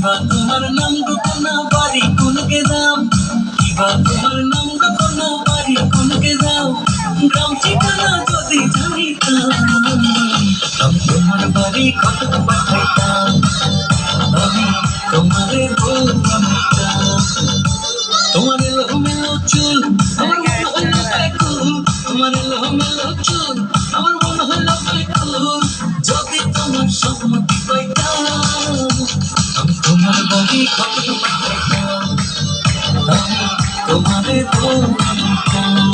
কিবা তোমার নাম গোপনা বাড়ি কোনকে দাম কিবা তোমার নাম গোপনা বাড়ি কোনকে দাও গ্রাম ঠিকানা যদি জানিতাম আমি তোমার বাড়ি কত পাঠাইতাম আমি তোমারে বউ বানাইতাম তোমার এলোমেলো চুল আমার মনে হলো বেকুল তোমার এলোমেলো চুল আমার মনে হলো বেকুল যদি তোমার সম্মতি পাইতাম আমি তোমার বাড়ি কত পাঠাইতাম আমি তোমারে বউ বানাইতাম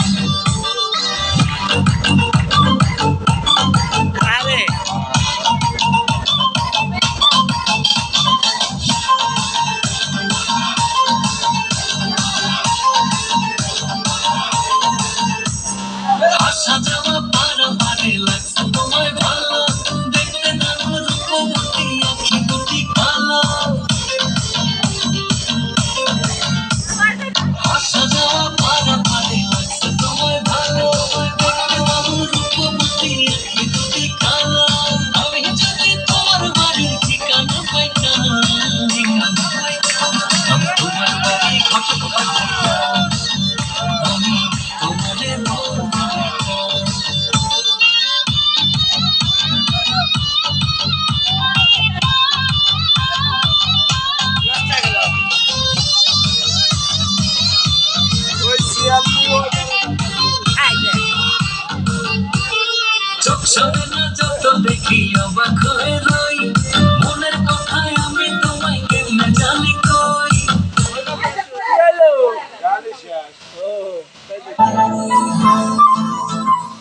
আসা যাওয়া পারাপারে লাগছে তোমায় ভালো দেখতে দারুণ রূপবতী আখি দুটি কালো আসা যাওয়া পারাপারে লাগছে তোমায় ভালো দেখতে দারুণ রূপবতী আখি দুটি কালো আমি যদি তোমার বাড়ির ঠিকানা পাইতাম আমি তোমার বাড়ি কত পাইতাম আমি তোমারে বউ বানাইতাম চোখ সরে না যত দেখি অবাক হই